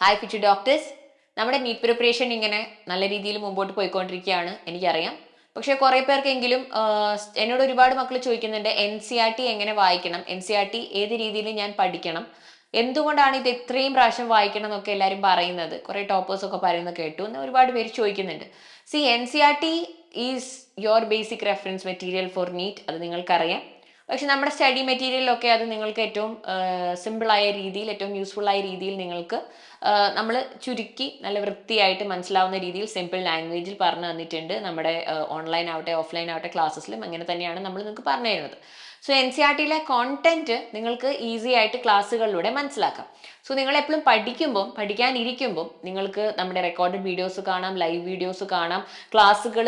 Hi future doctors. നമ്മുടെ NEET preparation ഇങ്ങനെ നല്ല രീതിയിൽ മുമ്പോട്ട് പോയിക്കൊണ്ടിരിക്കുകയാണ്, എനിക്കറിയാം. പക്ഷെ കുറെ പേർക്കെങ്കിലും എന്നോട് ഒരുപാട് മക്കൾ ചോദിക്കുന്നുണ്ട്, NCERT എങ്ങനെ വായിക്കണം, NCERT ഏത് രീതിയിൽ ഞാൻ പഠിക്കണം, എന്തുകൊണ്ടാണ് ഇത് ഇത്രയും പ്രാവശ്യം വായിക്കണം എന്നൊക്കെ എല്ലാവരും പറയുന്നത്, കുറെ ടോപ്പേഴ്സ് ഒക്കെ പറയുന്നത് കേട്ടു എന്ന് ഒരുപാട് പേര് ചോദിക്കുന്നുണ്ട്. NCERT is your basic reference material for NEET, അത് നിങ്ങൾക്കറിയാം. പക്ഷെ നമ്മുടെ സ്റ്റഡി മെറ്റീരിയലൊക്കെ അത് നിങ്ങൾക്ക് ഏറ്റവും സിമ്പിളായ രീതിയിൽ, ഏറ്റവും യൂസ്ഫുൾ ആയ രീതിയിൽ നിങ്ങൾക്ക് നമ്മൾ ചുരുക്കി നല്ല വൃത്തിയായിട്ട് മനസ്സിലാവുന്ന രീതിയിൽ സിമ്പിൾ ലാംഗ്വേജിൽ പറഞ്ഞു തന്നിട്ടുണ്ട്. നമ്മുടെ ഓൺലൈൻ ആവട്ടെ ഓഫ്ലൈൻ ആവട്ടെ ക്ലാസ്സസിലും അങ്ങനെ തന്നെയാണ് നമ്മൾ നിങ്ങൾക്ക് പറഞ്ഞു തരുന്നത്. NCERTയിലെ കോണ്ടന്റ് നിങ്ങൾക്ക് ഈസി ആയിട്ട് ക്ലാസ്സുകളിലൂടെ മനസ്സിലാക്കാം. നിങ്ങൾ എപ്പോഴും പഠിക്കാനിരിക്കുമ്പോൾ നിങ്ങൾക്ക് നമ്മുടെ റെക്കോർഡഡ് വീഡിയോസ് കാണാം, ലൈവ് വീഡിയോസ് കാണാം. ക്ലാസ്സുകൾ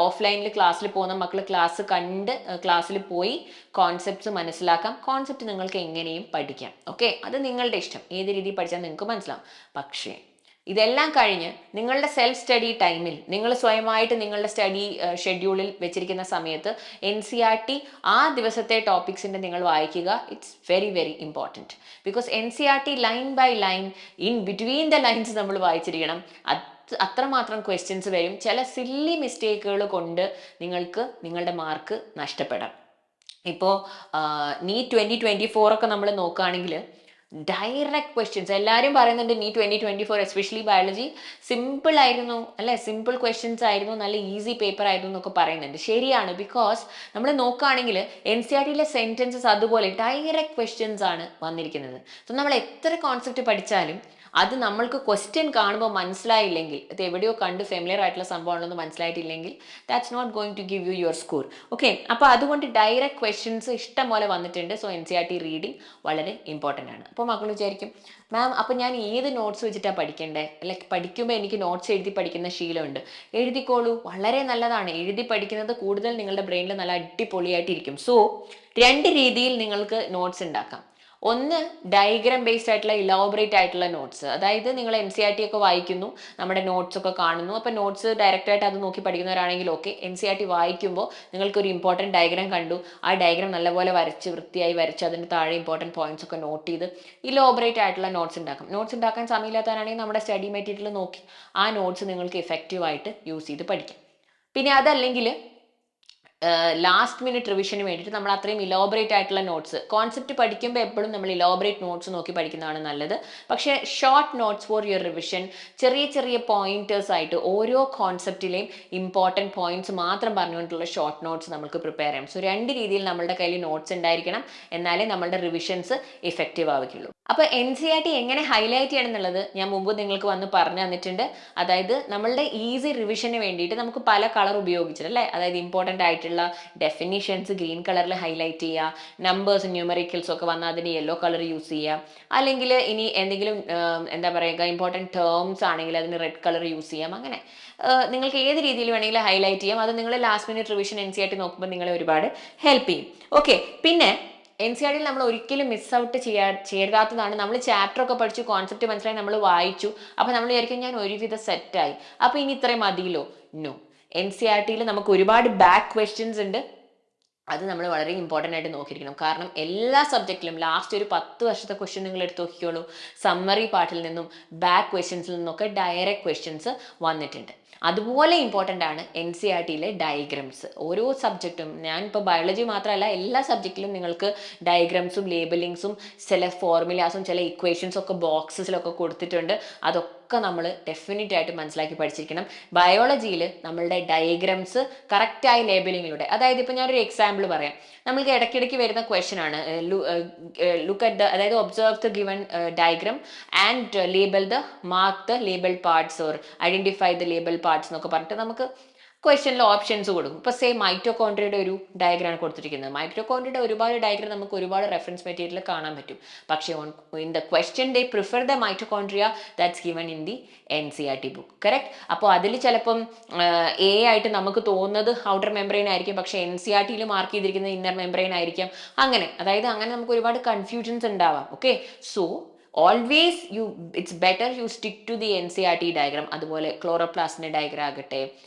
ഓഫ്ലൈനിൽ ക്ലാസ്സിൽ പോകുന്ന മക്കൾ ക്ലാസ് കണ്ട് ക്ലാസ്സിൽ പോയി കോൺസെപ്റ്റ്സ് മനസ്സിലാക്കാം. കോൺസെപ്റ്റ് നിങ്ങൾക്ക് എങ്ങനെയും പഠിക്കാം. ഓക്കെ, അത് നിങ്ങളുടെ ഇഷ്ടം, ഏത് രീതിയിൽ പഠിച്ചാൽ നിങ്ങൾക്ക് മനസ്സിലാവും. പക്ഷേ ഇതെല്ലാം കഴിഞ്ഞ് നിങ്ങളുടെ സെൽഫ് സ്റ്റഡി ടൈമിൽ നിങ്ങൾ സ്വയമായിട്ട് നിങ്ങളുടെ സ്റ്റഡി ഷെഡ്യൂളിൽ വെച്ചിരിക്കുന്ന സമയത്ത് NCERT ആ ദിവസത്തെ ടോപ്പിക്സിൻ്റെ നിങ്ങൾ വായിക്കുക. It's very very important. Because NCERT line by line, in between the lines നമ്മൾ വായിച്ചിരിക്കണം. അത്രമാത്രം ക്വസ്റ്റ്യൻസ് വരും. ചില സില്ലി മിസ്റ്റേക്കുകൾ കൊണ്ട് നിങ്ങൾക്ക് നിങ്ങളുടെ മാർക്ക് നഷ്ടപ്പെടാം. ഇപ്പോൾ നീറ്റ് 2024 ഒക്കെ നമ്മൾ നോക്കുകയാണെങ്കിൽ ഡയറക്റ്റ് ക്വസ്റ്റ്യൻസ് എല്ലാവരും പറയുന്നുണ്ട്. നീറ്റ് 2024 എസ്പെഷ്യലി ബയോളജി സിമ്പിൾ ആയിരുന്നു അല്ലെ, സിമ്പിൾ ക്വസ്റ്റ്യൻസ് ആയിരുന്നു, നല്ല ഈസി പേപ്പർ ആയിരുന്നു എന്നൊക്കെ പറയുന്നുണ്ട്. ശരിയാണ്. ബിക്കോസ് നമ്മൾ നോക്കുകയാണെങ്കിൽ NCERTയിലെ സെന്റൻസസ് അതുപോലെ ഡയറക്റ്റ് ക്വസ്റ്റ്യൻസ് ആണ് വന്നിരിക്കുന്നത്. നമ്മൾ എത്ര കോൺസെപ്റ്റ് പഠിച്ചാലും അത് നമ്മൾക്ക് ക്വസ്റ്റ്യൻ കാണുമ്പോൾ മനസ്സിലായില്ലെങ്കിൽ, അത് എവിടെയോ കണ്ട് ഫെമിലിയർ ആയിട്ടുള്ള സംഭവമാണെന്ന് മനസ്സിലായിട്ടില്ലെങ്കിൽ that's not going to give you your score. Okay, അപ്പോൾ അതുകൊണ്ട് ഡയറക്റ്റ് ക്വസ്റ്റ്യൻസ് ഇഷ്ടം പോലെ വന്നിട്ടുണ്ട്. NCERT റീഡിങ് വളരെ ഇമ്പോർട്ടൻ്റ് ആണ്. അപ്പോൾ മക്കൾ വിചാരിക്കും, മാം അപ്പോൾ ഞാൻ ഏത് നോട്ട്സ് വെച്ചിട്ടാണ് പഠിക്കേണ്ടത്? ലൈക്ക് പഠിക്കുമ്പോൾ എനിക്ക് നോട്ട്സ് എഴുതി പഠിക്കുന്ന ശീലമുണ്ട്. എഴുതിക്കോളൂ, വളരെ നല്ലതാണ്. എഴുതി പഠിക്കുന്നത് കൂടുതൽ നിങ്ങളുടെ ബ്രെയിനിൽ നല്ല അടിപൊളിയായിട്ടിരിക്കും. രണ്ട് രീതിയിൽ നിങ്ങൾക്ക് നോട്ട്സ് ഉണ്ടാക്കാം. ഒന്ന്, ഡയഗ്രാം ബേസ്ഡ് ആയിട്ടുള്ള ഇലോബറേറ്റ് ആയിട്ടുള്ള നോട്ട്സ്. അതായത് നിങ്ങൾ NCERT ഒക്കെ വായിക്കുന്നു, നമ്മുടെ നോട്ട്സ് ഒക്കെ കാണുന്നു. അപ്പോൾ നോട്ട്സ് ഡയറക്റ്റായിട്ട് അത് നോക്കി പഠിക്കുന്നവരാണെങ്കിൽ ഓക്കെ. NCERT വായിക്കുമ്പോൾ നിങ്ങൾക്കൊരു ഇമ്പോർട്ടൻറ്റ് ഡയഗ്രാം കണ്ടു, ആ ഡയഗ്രാം നല്ലപോലെ വരച്ച് വൃത്തിയായി വരച്ച് അതിൻ്റെ താഴെ ഇമ്പോർട്ടൻറ്റ് പോയിന്റ്സ് ഒക്കെ നോട്ട് ചെയ്ത് ഇലോബറേറ്റ് ആയിട്ടുള്ള നോട്ട്സ് ഉണ്ടാക്കാം. നോട്ട്സ് ഉണ്ടാക്കാൻ സമയമില്ലാത്തവരാണെങ്കിൽ നമ്മുടെ സ്റ്റഡി മെറ്റീരിയൽ നോക്കി ആ നോട്ട്സ് നിങ്ങൾക്ക് എഫക്റ്റീവായിട്ട് യൂസ് ചെയ്ത് പഠിക്കാം. പിന്നെ അതല്ലെങ്കിൽ ലാസ്റ്റ് മിനിറ്റ് റിവിഷന് വേണ്ടിയിട്ട് നമ്മൾ അത്രയും ഇലോബറേറ്റ് ആയിട്ടുള്ള നോട്ട്സ്, കോൺസെപ്റ്റ് പഠിക്കുമ്പോൾ എപ്പോഴും നമ്മൾ ഇലോബറേറ്റ് നോട്ട്സ് നോക്കി പഠിക്കുന്നതാണ് നല്ലത്. പക്ഷേ short notes for your revision, ചെറിയ ചെറിയ പോയിന്റേഴ്സ് ആയിട്ട് ഓരോ കോൺസെപ്റ്റിലെയും ഇമ്പോർട്ടൻറ്റ് പോയിന്റ്സ് മാത്രം പറഞ്ഞുകൊണ്ടുള്ള ഷോർട്ട് നോട്ട്സ് നമുക്ക് പ്രിപ്പയർ ചെയ്യാം. രണ്ട് രീതിയിൽ നമ്മളുടെ കയ്യിൽ നോട്ട്സ് ഉണ്ടായിരിക്കണം, എന്നാലേ നമ്മളുടെ റിവിഷൻസ് ഇഫക്റ്റീവ് ആവുകയുള്ളൂ. അപ്പോൾ NCERT എങ്ങനെ ഹൈലൈറ്റ് ചെയ്യണം എന്നുള്ളത് ഞാൻ മുമ്പ് നിങ്ങൾക്ക് വന്ന് പറഞ്ഞു തന്നിട്ടുണ്ട്. അതായത് നമ്മളുടെ ഈസി റിവിഷന് വേണ്ടിയിട്ട് നമുക്ക് പല കളർ ഉപയോഗിച്ചിട്ട് അല്ലേ, അതായത് ഇമ്പോർട്ടൻ്റ് ആയിട്ടുള്ള ഡെഫിനിഷൻസ് ഗ്രീൻ കളറിൽ ഹൈലൈറ്റ് ചെയ്യുക, നമ്പേഴ്സ് ന്യൂമറിക്കൽസ് ഒക്കെ വന്നാൽ അതിന് യെല്ലോ കളർ യൂസ് ചെയ്യുക, അല്ലെങ്കിൽ ഇനി എന്തെങ്കിലും എന്താ പറയുക ഇമ്പോർട്ടൻറ്റ് ടേംസ് ആണെങ്കിൽ അതിന് റെഡ് കളർ യൂസ് ചെയ്യാം. അങ്ങനെ നിങ്ങൾക്ക് ഏത് രീതിയിൽ വേണമെങ്കിലും ഹൈലൈറ്റ് ചെയ്യാം. അത് നിങ്ങൾ ലാസ്റ്റ് മിനിറ്റ് റിവിഷൻ NCERT നോക്കുമ്പോൾ നിങ്ങളെ ഒരുപാട് ഹെൽപ്പ് ചെയ്യും. ഓക്കെ, പിന്നെ NCERTയിൽ നമ്മൾ ഒരിക്കലും മിസ് ഔട്ട് ചെയ്താത്തതാണ്. നമ്മൾ ചാപ്റ്റർ ഒക്കെ പഠിച്ചു, കോൺസെപ്റ്റ് മനസ്സിലായി, നമ്മൾ വായിച്ചു. അപ്പോൾ നമ്മൾ വിചാരിക്കും ഞാൻ ഒരുവിധ സെറ്റായി, അപ്പോൾ ഇനി ഇത്രയും മതിയല്ലോ. നോ, NCERTയിൽ നമുക്ക് ഒരുപാട് ബാക്ക് ക്വസ്റ്റ്യൻസ് ഉണ്ട്. അത് നമ്മൾ വളരെ ഇമ്പോർട്ടൻ്റ് ആയിട്ട് നോക്കിയിരിക്കണം. കാരണം എല്ലാ സബ്ജക്റ്റിലും ലാസ്റ്റ് ഒരു 10 വർഷത്തെ ക്വസ്റ്റ്യൻ നിങ്ങൾ എടുത്ത് നോക്കിക്കോളൂ, സമ്മറി പാർട്ടിൽ നിന്നും ബാക്ക് ക്വസ്റ്റ്യൻസിൽ നിന്നൊക്കെ ഡയറക്റ്റ് ക്വസ്റ്റ്യൻസ് വന്നിട്ടുണ്ട്. അതുപോലെ ഇമ്പോർട്ടൻ്റ് ആണ് NCERTയിലെ ഡയഗ്രാംസ്. ഓരോ സബ്ജക്റ്റും, ഞാനിപ്പോൾ ബയോളജി മാത്രമല്ല എല്ലാ സബ്ജക്റ്റിലും നിങ്ങൾക്ക് ഡയഗ്രാംസും ലേബലിങ്സും ചില ഫോർമുലാസും ചില ഇക്വേഷൻസും ഒക്കെ ബോക്സസിലൊക്കെ കൊടുത്തിട്ടുണ്ട്. അതൊക്കെ നമ്മൾ ഡെഫിനറ്റ് ആയിട്ട് മനസ്സിലാക്കി പഠിച്ചിരിക്കണം. ബയോളജിയിൽ നമ്മളുടെ ഡയഗ്രാംസ് കറക്റ്റായ ലേബലിങ്ങിലൂടെ, അതായത് ഇപ്പോൾ ഞാനൊരു എക്സാമ്പിൾ പറയാം. നമ്മൾക്ക് ഇടയ്ക്കിടയ്ക്ക് വരുന്ന ക്വസ്റ്റ്യൻ ആണ് ലുക്ക് അറ്റ് ദ, അതായത് observe the given diagram and label the mark the label parts or identify the label parts എന്നൊക്കെ പറഞ്ഞിട്ട് നമുക്ക് ക്വസ്റ്റ്യനിൽ ഓപ്ഷൻസ് കൊടുക്കും. ഇപ്പോൾ മൈറ്റോകോൺഡ്രിയയുടെ ഒരു ഡയഗ്രാം കൊടുത്തിരിക്കുന്നത്. മൈറ്റോകോൺഡ്രിയയുടെ ഒരുപാട് ഡയഗ്രാം നമുക്ക് ഒരുപാട് റെഫറൻസ് മെറ്റീരിയൽ കാണാൻ പറ്റും. പക്ഷേ in the question they prefer the mitochondria that's given in the NCERT book. Correct. അപ്പോൾ അതിൽ ചിലപ്പം ആയിട്ട് നമുക്ക് തോന്നുന്നത് ഔട്ടർ മെംബ്രെയിൻ ആയിരിക്കും, പക്ഷേ NCERTയിൽ മാർക്ക് ചെയ്തിരിക്കുന്നത് ഇന്നർ മെംബ്രെയിൻ ആയിരിക്കാം. അങ്ങനെ നമുക്ക് ഒരുപാട് കൺഫ്യൂഷൻസ് ഉണ്ടാവാം. Okay, always it's better you stick to the NCERT diagram. അതുപോലെ ക്ലോറോപ്ലാസ്റ്റിന്റെ ഡയഗ്രാം ആകട്ടെ,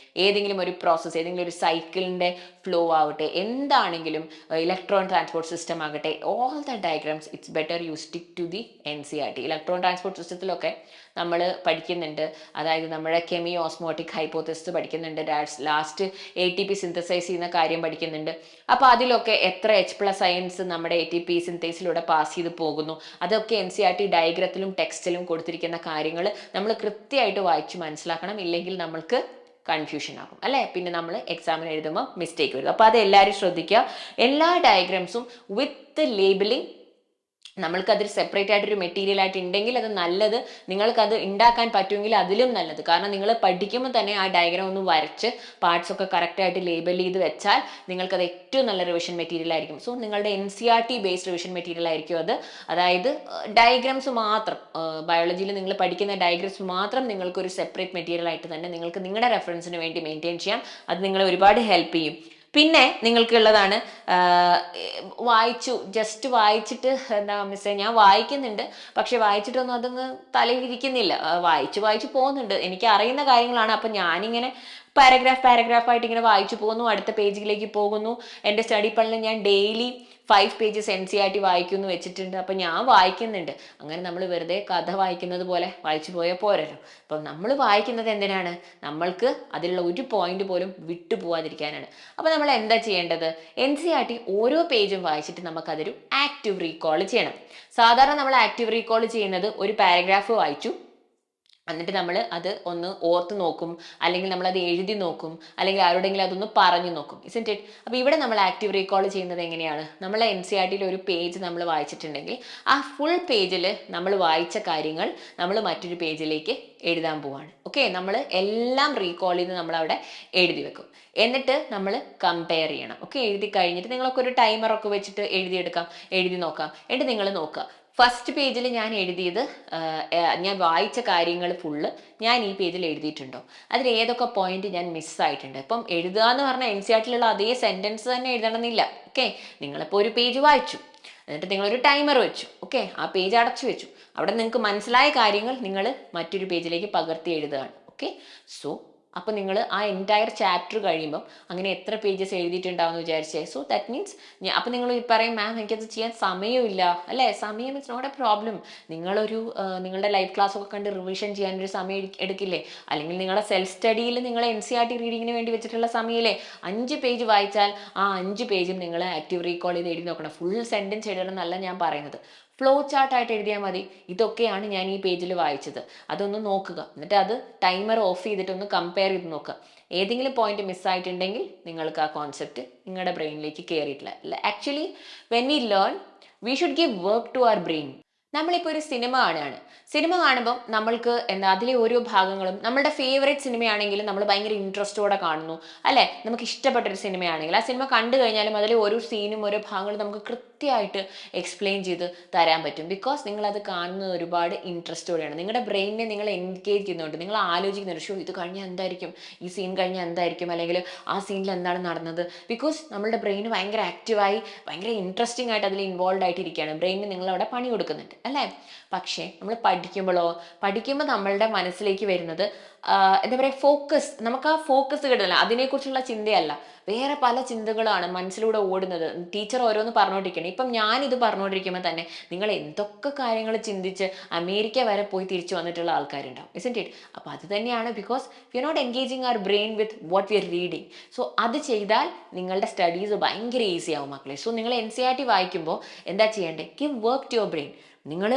ഏതെങ്കിലും ഒരു പ്രോസസ്സ്, ഏതെങ്കിലും ഒരു സൈക്കിളിന്റെ ഫ്ലോ ആവട്ടെ, എന്താണെങ്കിലും ഇലക്ട്രോൺ ട്രാൻസ്പോർട്ട് സിസ്റ്റം ആകട്ടെ, all the diagrams it's better you stick to the NCERT. Electron transport സിസ്റ്റത്തിലൊക്കെ നമ്മൾ പഠിക്കുന്നുണ്ട്, അതായത് നമ്മുടെ കെമി ഓസ്മോട്ടിക് ഹൈപ്പോതെസിസ് പഠിക്കുന്നുണ്ട്, ലാസ്റ്റ് ATP സിന്തസൈസ് ചെയ്യുന്ന കാര്യം പഠിക്കുന്നുണ്ട്. അപ്പോൾ അതിലൊക്കെ എത്ര H+ അയൻസ് നമ്മുടെ ATP സിന്തേസിലൂടെ പാസ് ചെയ്ത് പോകുന്നു, അതൊക്കെ NCERT ഡയഗ്രത്തിലും ടെക്സ്റ്റിലും കൊടുത്തിരിക്കുന്ന കാര്യങ്ങൾ നമ്മൾ കൃത്യമായിട്ട് വായിച്ച് മനസ്സിലാക്കണം. ഇല്ലെങ്കിൽ നമ്മൾക്ക് കൺഫ്യൂഷൻ ആകും അല്ലേ, പിന്നെ നമ്മൾ എക്സാമിന് എഴുതുമ്പോൾ മിസ്റ്റേക്ക് വരും. അപ്പോൾ അത് എല്ലാവരും ശ്രദ്ധിക്കുക. എല്ലാ ഡയഗ്രാംസും വിത്ത് ലേബിളിംഗ്, നമ്മൾക്കതൊരു സെപ്പറേറ്റ് ആയിട്ടൊരു മെറ്റീരിയൽ ആയിട്ട് ഉണ്ടെങ്കിൽ അത് നല്ലത്, നിങ്ങൾക്കത് ഉണ്ടാക്കാൻ പറ്റുമെങ്കിൽ അതിലും നല്ലത്. കാരണം നിങ്ങൾ പഠിക്കുമ്പോൾ തന്നെ ആ ഡയഗ്രാം ഒന്ന് വരച്ച് പാർട്സ് ഒക്കെ കറക്റ്റായിട്ട് ലേബൽ ചെയ്ത് വെച്ചാൽ നിങ്ങൾക്കത് ഏറ്റവും നല്ല റിവിഷൻ മെറ്റീരിയൽ ആയിരിക്കും. സോ നിങ്ങളുടെ NCERT ബേസ്ഡ് റിവിഷൻ മെറ്റീരിയൽ ആയിരിക്കും അത്. അതായത് ഡയഗ്രാംസ് മാത്രം, ബയോളജിയിൽ നിങ്ങൾ പഠിക്കുന്ന ഡയഗ്രാംസ് മാത്രം നിങ്ങൾക്കൊരു സെപ്പറേറ്റ് മെറ്റീരിയൽ ആയിട്ട് തന്നെ നിങ്ങൾക്ക് നിങ്ങളുടെ റെഫറൻസിന് വേണ്ടി മെയിൻറ്റെയിൻ ചെയ്യാം. അത് നിങ്ങളെ ഒരുപാട് ഹെൽപ്പ് ചെയ്യും. പിന്നെ നിങ്ങൾക്കുള്ളതാണ്, ജസ്റ്റ് വായിച്ചിട്ട് എന്താ മിസ്സേ ഞാൻ വായിക്കുന്നുണ്ട്, പക്ഷെ വായിച്ചിട്ടൊന്നും അതങ്ങ് തലയിലിരിക്കുന്നില്ല, വായിച്ചു പോകുന്നുണ്ട്, എനിക്ക് അറിയുന്ന കാര്യങ്ങളാണ്. അപ്പം ഞാനിങ്ങനെ പാരഗ്രാഫായിട്ട് ഇങ്ങനെ വായിച്ചു പോകുന്നു, അടുത്ത പേജിലേക്ക് പോകുന്നു. എൻ്റെ സ്റ്റഡി പ്ലാനിൽ ഞാൻ ഡെയിലി 5 പേജസ് NCERT വായിക്കുമെന്ന് വെച്ചിട്ടുണ്ട്. അപ്പം ഞാൻ വായിക്കുന്നുണ്ട്. അങ്ങനെ നമ്മൾ വെറുതെ കഥ വായിക്കുന്നത് പോലെ വായിച്ചു പോയാൽ പോരല്ലോ. അപ്പം നമ്മൾ വായിക്കുന്നത് എന്തിനാണ്? നമ്മൾക്ക് അതിലുള്ള ഒരു പോയിന്റ് പോലും വിട്ടുപോകാതിരിക്കാനാണ്. അപ്പം നമ്മൾ എന്താ ചെയ്യേണ്ടത്? NCERT ഓരോ പേജും വായിച്ചിട്ട് നമുക്കതൊരു ആക്റ്റീവ് റീകോൾ ചെയ്യണം. സാധാരണ നമ്മൾ ആക്റ്റീവ് റീകോൾ ചെയ്യുന്നത് ഒരു പാരഗ്രാഫ് വായിച്ചു, എന്നിട്ട് നമ്മൾ അത് ഒന്ന് ഓർത്ത് നോക്കും, അല്ലെങ്കിൽ നമ്മൾ അത് എഴുതി നോക്കും, അല്ലെങ്കിൽ ആരോടെങ്കിലും അതൊന്ന് പറഞ്ഞു നോക്കും, ഇസ്ന്റ് ഇറ്റ്? അപ്പോൾ ഇവിടെ നമ്മൾ ആക്റ്റീവ് റീകോൾ ചെയ്യുന്നത് എങ്ങനെയാണ്? നമ്മൾ NCERTയിൽ ഒരു പേജ് നമ്മൾ വായിച്ചിട്ടുണ്ടെങ്കിൽ ആ ഫുൾ പേജിൽ നമ്മൾ വായിച്ച കാര്യങ്ങൾ നമ്മൾ മറ്റൊരു പേജിലേക്ക് എഴുതാൻ പോവാണ്. ഓക്കെ, നമ്മൾ എല്ലാം റീകോൾ ചെയ്ത് നമ്മൾ അവിടെ എഴുതി വെക്കും. എന്നിട്ട് നമ്മൾ കമ്പയർ ചെയ്യണം. ഓക്കെ, എഴുതി കഴിഞ്ഞിട്ട് നിങ്ങളൊക്കെ ഒരു ടൈമറൊക്കെ വെച്ചിട്ട് എഴുതി നോക്കാം. എന്നിട്ട് നിങ്ങൾ നോക്കുക, ഫസ്റ്റ് പേജിൽ ഞാൻ എഴുതിയത്, ഞാൻ വായിച്ച കാര്യങ്ങൾ ഫുള്ള് ഞാൻ ഈ പേജിൽ എഴുതിയിട്ടുണ്ടോ, അതിൽ ഏതൊക്കെ പോയിന്റ് ഞാൻ മിസ്സായിട്ടുണ്ട്. ഇപ്പം എഴുതുക എന്ന് പറഞ്ഞാൽ NCERTയിലുള്ള അതേ സെന്റൻസ് തന്നെ എഴുതണമെന്നില്ല. ഓക്കെ, നിങ്ങളിപ്പോൾ ഒരു പേജ് വായിച്ചു, എന്നിട്ട് നിങ്ങളൊരു ടൈമർ വെച്ചു, ഓക്കെ, ആ പേജ് അടച്ചു വെച്ചു, അവിടെ നിങ്ങൾക്ക് മനസ്സിലായ കാര്യങ്ങൾ നിങ്ങൾ മറ്റൊരു പേജിലേക്ക് പകർത്തി എഴുതുകയാണ്. ഓക്കെ, സോ അപ്പോൾ നിങ്ങൾ ആ എൻറ്റയർ ചാപ്റ്റർ കഴിയുമ്പം അങ്ങനെ എത്ര പേജസ് എഴുതിയിട്ടുണ്ടാവുമെന്ന് വിചാരിച്ചേ. സോ ദാറ്റ് മീൻസ് അപ്പോൾ നിങ്ങൾ പറയും, മാം എനിക്കത് ചെയ്യാൻ സമയമില്ല അല്ലേ? സമയം ഇറ്റ്സ് നോട്ട് എ പ്രോബ്ലം. നിങ്ങളുടെ ലൈവ് ക്ലാസ് ഒക്കെ കണ്ട് റിവിഷൻ ചെയ്യാനൊരു സമയം എടുക്കില്ലേ? അല്ലെങ്കിൽ നിങ്ങളുടെ സെൽഫ് സ്റ്റഡിയിൽ നിങ്ങൾ NCERT റീഡിങ്ങിന് വേണ്ടി വെച്ചിട്ടുള്ള സമയമില്ലേ? 5 പേജ് വായിച്ചാൽ ആ 5 പേജും നിങ്ങൾ ആക്റ്റീവ് റീകോൾ ചെയ്ത് എഴുതി നോക്കണം. ഫുൾ സെൻറ്റൻസ് എഴുതണം എന്നല്ല ഞാൻ പറയുന്നത്, ഫ്ലോ ചാർട്ടായിട്ട് എഴുതിയാൽ മതി. ഇതൊക്കെയാണ് ഞാൻ ഈ പേജിൽ വായിച്ചത്, അതൊന്ന് നോക്കുക. എന്നിട്ട് അത് ടൈമർ ഓഫ് ചെയ്തിട്ടൊന്ന് കമ്പയർ ചെയ്ത് നോക്കുക. ഏതെങ്കിലും പോയിന്റ് മിസ്സായിട്ടുണ്ടെങ്കിൽ നിങ്ങൾക്ക് ആ കോൺസെപ്റ്റ് നിങ്ങളുടെ ബ്രെയിനിലേക്ക് കയറിയിട്ടില്ല. Actually when we learn we should give work to our brain. നമ്മളിപ്പോൾ ഒരു സിനിമ കാണുമ്പോൾ നമ്മൾക്ക് അതിലെ ഓരോ ഭാഗങ്ങളും നമ്മളുടെ ഫേവറേറ്റ് സിനിമയാണെങ്കിലും നമ്മൾ ഭയങ്കര ഇൻട്രസ്റ്റോടെ കാണുന്നു അല്ലേ? നമുക്ക് ഇഷ്ടപ്പെട്ടൊരു സിനിമയാണെങ്കിൽ ആ സിനിമ കണ്ടു കഴിഞ്ഞാലും അതിലെ ഓരോ സീനും ഓരോ ഭാഗങ്ങളും നമുക്ക് കൃത്യമായിട്ട് എക്സ്പ്ലെയിൻ ചെയ്ത് തരാൻ പറ്റും. ബിക്കോസ് നിങ്ങളത് കാണുന്നത് ഒരുപാട് ഇൻട്രസ്റ്റോടെയാണ്. നിങ്ങളുടെ ബ്രെയിനിനെ നിങ്ങൾ എൻഗേജ് ചെയ്യുന്നുണ്ട്. നിങ്ങൾ ആലോചിക്കുന്നുണ്ട്, ഷോ ഇത് കഴിഞ്ഞാൽ എന്തായിരിക്കും, ഈ സീൻ കഴിഞ്ഞാൽ എന്തായിരിക്കും, അല്ലെങ്കിൽ ആ സീനിൽ എന്താണ് നടന്നത്. ബിക്കോസ് നമ്മളുടെ ബ്രെയിൻ ഭയങ്കര ആക്റ്റീവായി ഭയങ്കര ഇൻട്രസ്റ്റിംഗ് ആയിട്ട് അതിൽ ഇൻവോൾവ് ആയിട്ടിരിക്കുകയാണ്. ബ്രെയിനിന് നിങ്ങളവിടെ പണി കൊടുക്കുന്നുണ്ട് അല്ലേ? പക്ഷേ നമ്മൾ പഠിക്കുമ്പോൾ നമ്മളുടെ മനസ്സിലേക്ക് വരുന്നത് എന്താ പറയുക, ഫോക്കസ്, നമുക്ക് ആ ഫോക്കസ് കിട്ടില്ല. അതിനെക്കുറിച്ചുള്ള ചിന്തയല്ല, വേറെ പല ചിന്തകളാണ് മനസ്സിലൂടെ ഓടുന്നത്. ടീച്ചർ ഓരോന്ന് പറഞ്ഞുകൊണ്ടിരിക്കണം. ഇപ്പം ഞാനിത് പറഞ്ഞുകൊണ്ടിരിക്കുമ്പോൾ തന്നെ നിങ്ങൾ എന്തൊക്കെ കാര്യങ്ങൾ ചിന്തിച്ച് അമേരിക്ക വരെ പോയി തിരിച്ചു വന്നിട്ടുള്ള ആൾക്കാരുണ്ടാവും, ഇസ്ന്റ് ഇറ്റ്? അപ്പോൾ അത് തന്നെയാണ്, because we are not engaging our brain with what we are reading. So അത് ചെയ്താൽ നിങ്ങളുടെ സ്റ്റഡീസ് ഭയങ്കര ഈസി ആവും മക്കളെ. സോ നിങ്ങൾ NCERT വായിക്കുമ്പോൾ എന്താ ചെയ്യേണ്ടത്? Give work to your brain. നിങ്ങൾ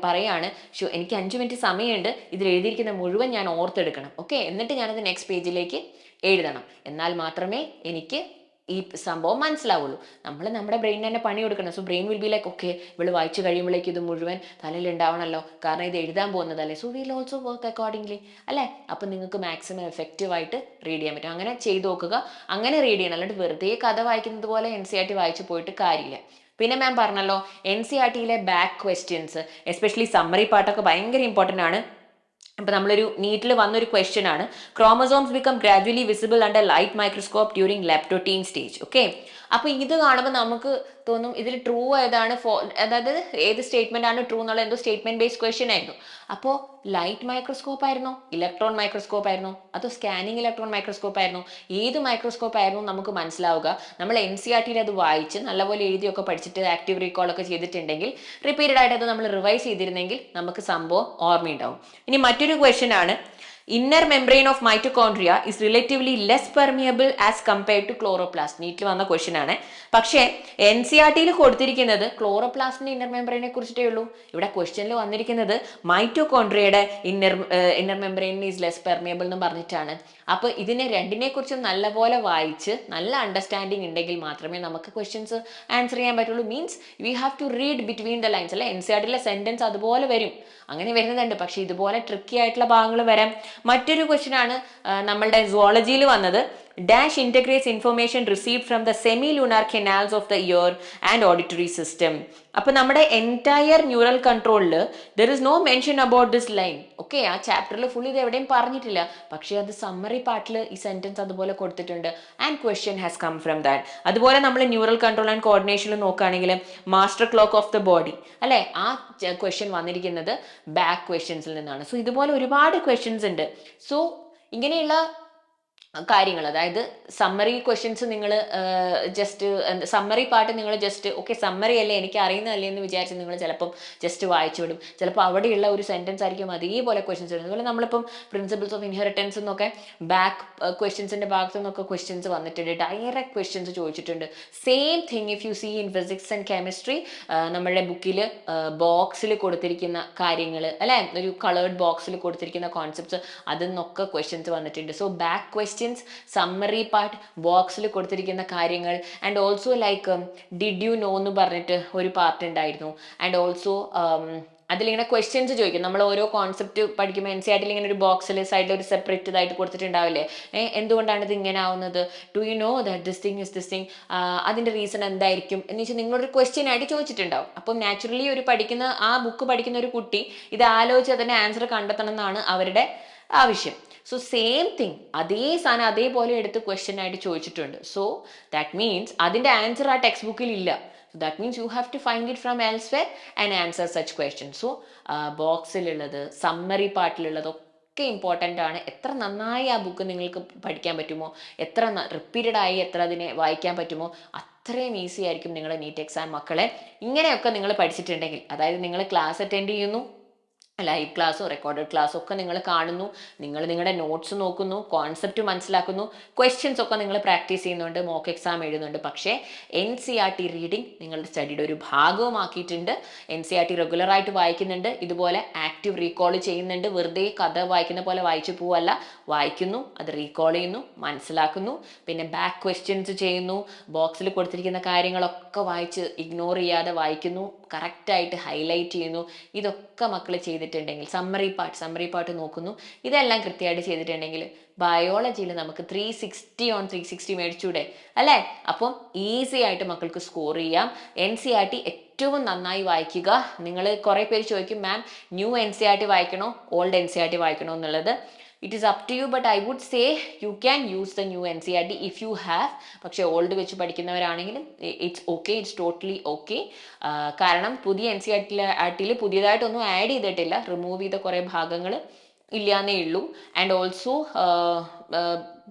പറയാണ്, ഷോ എനിക്ക് 5 മിനിറ്റ് സമയമുണ്ട്, ഇതിൽ എഴുതിയിരിക്കുന്ന മുഴുവൻ ഞാൻ ഓർത്തെടുക്കണം. ഓക്കെ, എന്നിട്ട് ഞാനത് നെക്സ്റ്റ് പേജിലേക്ക് എഴുതണം. എന്നാൽ മാത്രമേ എനിക്ക് ഈ സംഭവം മനസ്സിലാവുള്ളൂ. നമ്മൾ നമ്മുടെ ബ്രെയിൻ തന്നെ പണി കൊടുക്കണം. So brain will be like, okay ഇവള് വായിച്ചു കഴിയുമ്പോഴേക്ക് ഇത് മുഴുവൻ തലയിൽ ഉണ്ടാവണമല്ലോ, കാരണം ഇത് എഴുതാൻ പോകുന്നതല്ലേ. So will also work accordingly അല്ലേ? അപ്പം നിങ്ങൾക്ക് മാക്സിമം എഫക്റ്റീവായിട്ട് റീഡ് ചെയ്യാൻ പറ്റും. അങ്ങനെ ചെയ്ത് നോക്കുക. അങ്ങനെ റീഡ് ചെയ്യണം, അല്ലാണ്ട് വെറുതെ കഥ വായിക്കുന്നത് പോലെ NCERT വായിച്ചു പോയിട്ട് കാര്യമില്ല. പിന്നെ മാം പറഞ്ഞല്ലോ, NCERTയിലെ ബാക്ക് ക്വസ്റ്റ്യൻസ് എസ്പെഷ്യലി സമ്മറി പാർട്ടൊക്കെ ഭയങ്കര ഇമ്പോർട്ടൻ്റ് ആണ്. ഇപ്പം നമ്മളൊരു നീറ്റിൽ വന്നൊരു ക്വസ്റ്റ്യൻ ആണ്, chromosomes become gradually visible under light microscope during leptotene stage. Okay, അപ്പോൾ ഇത് കാണുമ്പോൾ നമുക്ക് തോന്നും ഇതിൽ ട്രൂ ഏതാണ് അതായത് ഏത് സ്റ്റേറ്റ്മെന്റ് ആണ് ട്രൂ എന്നുള്ള എന്തോ സ്റ്റേറ്റ്മെന്റ് ബേസ്ഡ് ക്വസ്റ്റ്യൻ ആയിരുന്നു. അപ്പോൾ ലൈറ്റ് മൈക്രോസ്കോപ്പ് ആയിരുന്നോ, ഇലക്ട്രോൺ മൈക്രോസ്കോപ്പ് ആയിരുന്നോ, അതോ സ്കാനിങ് ഇലക്ട്രോൺ മൈക്രോസ്കോപ്പ് ആയിരുന്നോ, ഏത് മൈക്രോസ്കോപ്പ് ആയിരുന്നു നമുക്ക് മനസ്സിലാവുക? നമ്മൾ NCERT അത് വായിച്ച് നല്ലപോലെ എഴുതിയൊക്കെ പഠിച്ചിട്ട് ആക്റ്റീവ് റീകോൾ ഒക്കെ ചെയ്തിട്ടുണ്ടെങ്കിൽ, റിപ്പീറ്റഡ് ആയിട്ട് അത് നമ്മൾ റിവൈസ് ചെയ്തിരുന്നെങ്കിൽ നമുക്ക് സംഭവം ഓർമ്മയുണ്ടാവും. ഇനി മറ്റൊരു ക്വസ്റ്റ്യൻ ആണ്, inner membrane of mitochondria is relatively less permeable as compared to chloroplast. നീറ്റിൽ വന്ന ക്വസ്റ്റ്യൻ ആണ്. പക്ഷേ NCERT കൊടുത്തിരിക്കുന്നത് ക്ലോറോപ്ലാസ്റ്റിന്റെ ഇന്നർ മെംബ്രെയിനെ കുറിച്ചിട്ടേ ഉള്ളൂ. ഇവിടെ ക്വസ്റ്റ്യനിൽ വന്നിരിക്കുന്നത് മൈറ്റോകോൺട്രിയയുടെ inner membrane is less permeable എന്ന് പറഞ്ഞിട്ടാണ്. അപ്പോൾ ഇതിനെ രണ്ടിനെ കുറിച്ചും നല്ലപോലെ വായിച്ച് നല്ല അണ്ടർസ്റ്റാൻഡിങ് ഉണ്ടെങ്കിൽ മാത്രമേ നമുക്ക് ക്വസ്റ്റ്യൻസ് ആൻസർ ചെയ്യാൻ പറ്റുള്ളൂ. Means we have to read between the lines. അല്ലെ, NCERT സെന്റൻസ് അതുപോലെ വരും, അങ്ങനെ വരുന്നുണ്ട്. പക്ഷെ ഇതുപോലെ ട്രിക്കി ആയിട്ടുള്ള ഭാഗങ്ങൾ വരാം. മറ്റൊരു ക്വസ്റ്റ്യൻ ആണ് നമ്മളുടെ സുവോളജിയിൽ വന്നത്, dash integrates information received from the semi lunar canals of the ear and auditory system. അപ്പൊ നമ്മുടെ എൻറ്റയർ ന്യൂറൽ കൺട്രോളിൽ there is no mention about this line. Okay, ആ ചാപ്റ്ററിൽ ഫുൾ ഇത് എവിടെയും പറഞ്ഞിട്ടില്ല, പക്ഷേ അത് സമ്മറി പാർട്ടിൽ ഈ സെന്റൻസ് അതുപോലെ കൊടുത്തിട്ടുണ്ട്. And question has come from that. അതുപോലെ നമ്മൾ ന്യൂറൽ കൺട്രോൾ ആൻഡ് കോർഡിനേഷനിൽ നോക്കുകയാണെങ്കിൽ master clock of the body, അല്ലെ, ആ ക്വസ്റ്റ്യൻ വന്നിരിക്കുന്നത് ബാക്ക് ക്വസ്റ്റ്യൻസിൽ നിന്നാണ്. സോ ഇതുപോലെ ഒരുപാട് ക്വസ്റ്റ്യൻസ് ഉണ്ട്. സോ ഇങ്ങനെയുള്ള കാര്യങ്ങൾ, അതായത് സമ്മറി ക്വസ്റ്റ്യൻസ് നിങ്ങൾ ജസ്റ്റ് സമ്മറി പാർട്ട് നിങ്ങൾ ജസ്റ്റ് ഓക്കെ സമ്മറി അല്ലേ എനിക്ക് അറിയുന്നതല്ലേ എന്ന് വിചാരിച്ച് നിങ്ങൾ ചിലപ്പം ജസ്റ്റ് വായിച്ചു വിടും. ചിലപ്പോൾ അവിടെയുള്ള ഒരു സെന്റൻസ് ആയിരിക്കും അതേപോലെ ക്വസ്റ്റ്യൻസ് വരുന്നത്. അതുപോലെ നമ്മളിപ്പം പ്രിൻസിപ്പിൾസ് ഓഫ് ഇൻഹെറിറ്റൻസ് എന്നൊക്കെ ബാക്ക് ക്വസ്റ്റ്യൻസിന്റെ ഭാഗത്തു നിന്നൊക്കെ ക്വസ്റ്റ്യൻസ് വന്നിട്ടുണ്ട്, ഡയറക്റ്റ് ക്വസ്റ്റ്യൻസ് ചോദിച്ചിട്ടുണ്ട്. Same thing if you see in physics and chemistry, നമ്മുടെ ബുക്കിൽ ബോക്സിൽ കൊടുത്തിരിക്കുന്ന കാര്യങ്ങൾ, അല്ലെ, ഒരു കളേർഡ് ബോക്സിൽ കൊടുത്തിരിക്കുന്ന കോൺസെപ്റ്റ്സ്, അതിൽ നിന്നൊക്കെ ക്വസ്റ്റ്യൻസ് വന്നിട്ടുണ്ട്. So back questions, summary part, ബോക്സിൽ കൊടുത്തിരിക്കുന്ന കാര്യങ്ങൾ, and also like did you know എന്ന് പറഞ്ഞിട്ട് ഒരു പാർട്ട് ഉണ്ടായിരുന്നു. ആൻഡ് ഓൾസോ അതിലിങ്ങനെ ക്വസ്റ്റ്യൻസ് ചോദിക്കും. നമ്മൾ ഓരോ കോൺസെപ്റ്റ് പഠിക്കുമ്പോൾ NCERT ഇങ്ങനെ ഒരു ബോക്സിൽ സൈഡിൽ ഒരു സെപ്പറേറ്റ് ഇതായിട്ട് കൊടുത്തിട്ടുണ്ടാവില്ലേ, എന്തുകൊണ്ടാണ് ഇത് ഇങ്ങനെ ആവുന്നത്, do you know that this thing is this thing, അതിന്റെ റീസൺ എന്തായിരിക്കും എന്ന് വെച്ചാൽ നിങ്ങളൊരു ക്വസ്റ്റ്യൻ ആയിട്ട് ചോദിച്ചിട്ടുണ്ടാവും. അപ്പം നാച്ചുറലി ആ ബുക്ക് പഠിക്കുന്ന ഒരു കുട്ടി ഇത് ആലോചിച്ച് അതിന്റെ ആൻസർ കണ്ടെത്തണം എന്നാണ് അവരുടെ ആവശ്യം. സോ സെയിം തിങ്, അതേ സാധനം അതേപോലെ എടുത്ത് ക്വസ്റ്റ്യൻ ആയിട്ട് ചോദിച്ചിട്ടുണ്ട്. സോ ദാറ്റ് മീൻസ് അതിന്റെ ആൻസർ ആ ടെക്സ്റ്റ് ബുക്കിൽ ഇല്ല. So that means you have to find it from elsewhere and answer such questions. So ബോക്സിലുള്ളത്, സമ്മറി പാർട്ടിലുള്ളത് ഒക്കെ ഇമ്പോർട്ടൻ്റ് ആണ്. എത്ര നന്നായി ആ ബുക്ക് നിങ്ങൾക്ക് പഠിക്കാൻ പറ്റുമോ, എത്ര റിപ്പീറ്റഡ് ആയി എത്ര അതിനെ വായിക്കാൻ പറ്റുമോ, അത്രയും ഈസി ആയിരിക്കും നിങ്ങളുടെ നീറ്റ് എക്സാം. മക്കളെ, ഇങ്ങനെയൊക്കെ നിങ്ങൾ പഠിച്ചിട്ടുണ്ടെങ്കിൽ, അതായത് നിങ്ങൾ ക്ലാസ് അറ്റൻഡ് ചെയ്യുന്നു, ലൈവ് ക്ലാസ്സോ റെക്കോർഡഡ് ക്ലാസ്സോ ഒക്കെ നിങ്ങൾ കാണുന്നു, നിങ്ങൾ നിങ്ങളുടെ നോട്ട്സ് നോക്കുന്നു, കോൺസെപ്റ്റ് മനസ്സിലാക്കുന്നു, ക്വസ്റ്റ്യൻസ് ഒക്കെ നിങ്ങൾ പ്രാക്ടീസ് ചെയ്യുന്നുണ്ട്, മോക്ക് എക്സാം എഴുതുന്നുണ്ട്. പക്ഷേ NCERT റീഡിംഗ് നിങ്ങളുടെ സ്റ്റഡിയുടെ ഒരു ഭാഗവുമാക്കിയിട്ടുണ്ട്. NCERT റെഗുലറായിട്ട് വായിക്കുന്നുണ്ട്, ഇതുപോലെ ആക്റ്റീവ് റീകോൾ ചെയ്യുന്നുണ്ട്. വെറുതെ കഥ വായിക്കുന്ന പോലെ വായിച്ചു പോവല്ല, വായിക്കുന്നു, അത് റീകോൾ ചെയ്യുന്നു, മനസ്സിലാക്കുന്നു, പിന്നെ ബാക്ക് ക്വസ്റ്റ്യൻസ് ചെയ്യുന്നു, ബോക്സിൽ കൊടുത്തിരിക്കുന്ന കാര്യങ്ങളൊക്കെ വായിച്ച് ഇഗ്നോർ ചെയ്യാതെ വായിക്കുന്നു, കറക്റ്റായിട്ട് ഹൈലൈറ്റ് ചെയ്യുന്നു. ഇതൊക്കെ മക്കൾ ചെയ്തിട്ടുണ്ടെങ്കിൽ, സമ്മറി പാർട്ട് നോക്കുന്നു, ഇതെല്ലാം കൃത്യമായിട്ട് ചെയ്തിട്ടുണ്ടെങ്കിൽ ബയോളജിയിൽ നമുക്ക് 360 on 360 മേടിച്ചൂടെ, അല്ലേ? അപ്പം ഈസി ആയിട്ട് മക്കൾക്ക് സ്കോർ ചെയ്യാം. NCERT ഏറ്റവും നന്നായി വായിക്കുക. നിങ്ങൾ കുറേ പേര് ചോദിക്കും, മാം ന്യൂ NCERT വായിക്കണോ ഓൾഡ് NCERT വായിക്കണോ എന്നുള്ളത്. It is up to you, but I would say you can use the new NCERT if you have. പക്ഷേ ഓൾഡ് വെച്ച് പഠിക്കുന്നവരാണെങ്കിലും it's okay, it's totally okay. കാരണം പുതിയ NCERT പുതിയതായിട്ടൊന്നും ആഡ് ചെയ്തിട്ടില്ല, റിമൂവ് ചെയ്ത കുറേ ഭാഗങ്ങൾ ഇല്ലാന്നേ ഉള്ളൂ. ആൻഡ് ഓൾസോ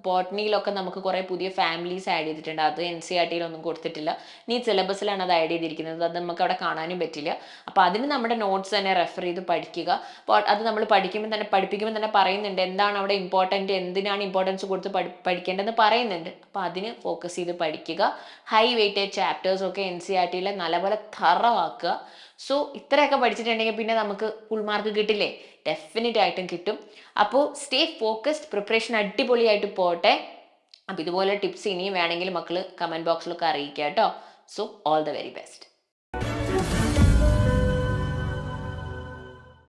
ബോട്ടണിയിലൊക്കെ നമുക്ക് കുറേ പുതിയ ഫാമിലീസ് ആഡ് ചെയ്തിട്ടുണ്ട്, അത് NCERT കൊടുത്തിട്ടില്ല. നീറ്റ് സിലബസിലാണ് അത് ആഡ് ചെയ്തിരിക്കുന്നത്, അത് നമുക്ക് അവിടെ കാണാനും പറ്റില്ല. അപ്പോൾ അതിന് നമ്മുടെ നോട്ട്സ് തന്നെ റെഫർ ചെയ്ത് പഠിക്കുക. അപ്പോൾ അത് നമ്മൾ പഠിപ്പിക്കുമ്പോൾ തന്നെ പറയുന്നുണ്ട് എന്താണ് അവിടെ ഇമ്പോർട്ടൻറ്റ്, എന്തിനാണ് ഇമ്പോർട്ടൻസ് കൊടുത്ത് പഠിക്കേണ്ടതെന്ന് പറയുന്നുണ്ട്. അപ്പോൾ അതിന് ഫോക്കസ് ചെയ്ത് പഠിക്കുക. ഹൈ വെയിറ്റേജ് ചാപ്റ്റേഴ്സൊക്കെ NCERT നല്ലപോലെ തറവാക്കുക. സോ ഇത്രയൊക്കെ പഠിച്ചിട്ടുണ്ടെങ്കിൽ പിന്നെ നമുക്ക് ഫുൾ മാർക്ക് കിട്ടില്ലേ? ഡെഫിനറ്റ് ആയിട്ടും കിട്ടും. അപ്പോൾ സ്റ്റേ ഫോക്കസ്ഡ്, പ്രിപ്പറേഷൻ അടിപൊളിയായിട്ട് പോട്ടെ. അപ്പോൾ ഇതുപോലെ ടിപ്സ് ഇനിയും വേണമെങ്കിൽ മക്കൾ കമൻറ്റ് ബോക്സിലൊക്കെ അറിയിക്കുക കേട്ടോ. So all the very best.